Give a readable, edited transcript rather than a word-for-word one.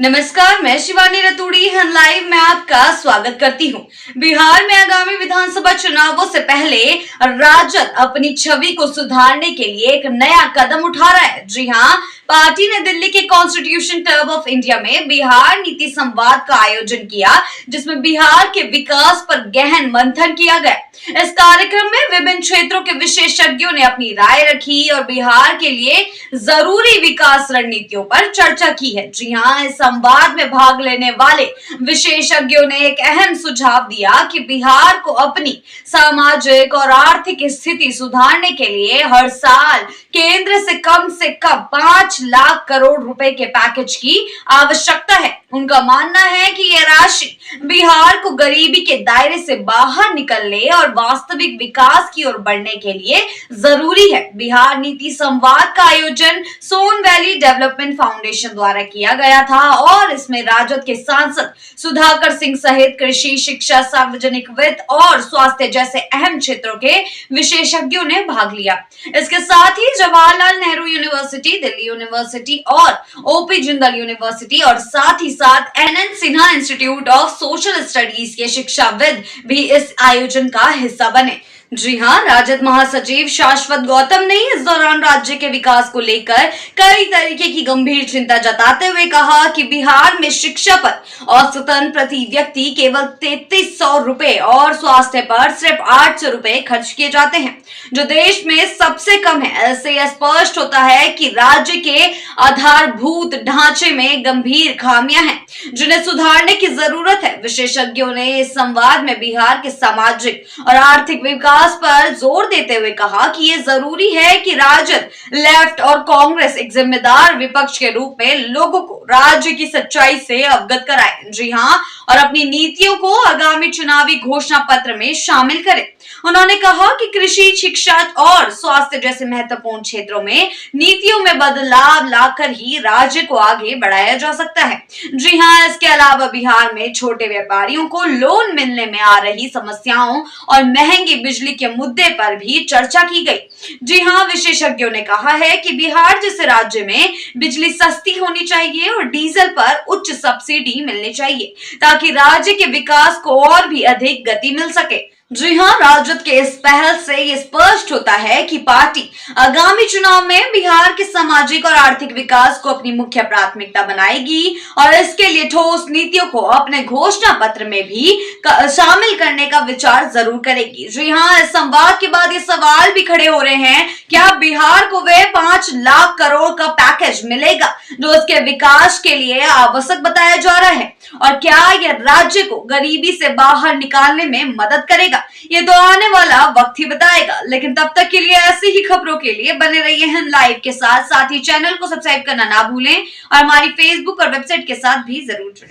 नमस्कार, मैं शिवानी रतूड़ी लाइव में आपका स्वागत करती हूँ। बिहार में आगामी विधानसभा चुनावों से पहले राजद अपनी छवि को सुधारने के लिए एक नया कदम उठा रहा है। जी हाँ, पार्टी ने दिल्ली के कॉन्स्टिट्यूशन क्लब ऑफ इंडिया में बिहार नीति संवाद का आयोजन किया, जिसमें बिहार के विकास पर गहन मंथन किया गया। इस कार्यक्रम में विभिन्न क्षेत्रों के विशेषज्ञों ने अपनी राय रखी और बिहार के लिए जरूरी विकास रणनीतियों पर चर्चा की है। जी हाँ, इस संवाद में भाग लेने वाले विशेषज्ञों ने एक अहम सुझाव दिया कि बिहार को अपनी सामाजिक और आर्थिक स्थिति सुधारने के लिए हर साल केंद्र से कम 5 लाख करोड़ रुपए के पैकेज की आवश्यकता है। उनका मानना है कि यह राशि बिहार को गरीबी के दायरे से बाहर निकलने और वास्तविक विकास की ओर बढ़ने के लिए जरूरी है। बिहार नीति संवाद का आयोजन सोन वैली डेवलपमेंट फाउंडेशन द्वारा किया गया था और इसमें राजद के सांसद सुधाकर सिंह सहित कृषि, शिक्षा, सार्वजनिक वित्त और स्वास्थ्य जैसे अहम क्षेत्रों के विशेषज्ञों ने भाग लिया। इसके साथ ही जवाहरलाल नेहरू यूनिवर्सिटी, दिल्ली यूनिवर्सिटी और ओपी जिंदल यूनिवर्सिटी और साथ ही साथ NN Sinha institute of social studies के शिक्षाविद भी इस आयोजन का हिस्सा बने। जी हाँ, राजद महासचिव शाश्वत गौतम ने इस दौरान राज्य के विकास को लेकर कई तरीके की गंभीर चिंता जताते हुए कहा कि बिहार में शिक्षा पर औसतन प्रति व्यक्ति केवल 3300 रुपए और स्वास्थ्य पर सिर्फ 800 रुपए खर्च किए जाते हैं, जो देश में सबसे कम है। ऐसे स्पष्ट होता है कि राज्य के आधारभूत ढांचे में गंभीर खामियां हैं, जिन्हें सुधारने की जरूरत है। विशेषज्ञों ने इस संवाद में बिहार के सामाजिक और आर्थिक विकास पर जोर देते हुए कहा कि यह जरूरी है कि राजद, लेफ्ट और कांग्रेस एक जिम्मेदार विपक्ष के रूप में लोगों को राज्य की सच्चाई से अवगत कराए। जी हाँ, और अपनी नीतियों को आगामी चुनावी घोषणा पत्र में शामिल करें। उन्होंने कहा कि कृषि, शिक्षा और स्वास्थ्य जैसे महत्वपूर्ण क्षेत्रों में नीतियों में बदलाव लाकर ही राज्य को आगे बढ़ाया जा सकता है। जी हाँ, इसके अलावा बिहार में छोटे व्यापारियों को लोन मिलने में आ रही समस्याओं और महंगी बिजली के मुद्दे पर भी चर्चा की गई। जी हाँ, विशेषज्ञों ने कहा है कि बिहार जैसे राज्य में बिजली सस्ती होनी चाहिए और डीजल पर उच्च सब्सिडी मिलनी चाहिए, ताकि राज्य के विकास को और भी अधिक गति मिल सके। जी हाँ, राजद के इस पहल से ये स्पष्ट होता है कि पार्टी आगामी चुनाव में बिहार के सामाजिक और आर्थिक विकास को अपनी मुख्य प्राथमिकता बनाएगी और इसके लिए ठोस नीतियों को अपने घोषणा पत्र में भी शामिल करने का विचार जरूर करेगी। जी हाँ, इस संवाद के बाद ये सवाल भी खड़े हो रहे हैं, क्या बिहार को वे 5 लाख करोड़ का पैकेज मिलेगा जो उसके विकास के लिए आवश्यक बताया जा रहा है, और क्या यह राज्य को गरीबी से बाहर निकालने में मदद करेगा? ये तो आने वाला वक्त ही बताएगा। लेकिन तब तक के लिए ऐसी ही खबरों के लिए बने रहिए हम लाइव के साथ ही चैनल को सब्सक्राइब करना ना भूलें और हमारी फेसबुक और वेबसाइट के साथ भी जरूर जुड़ें।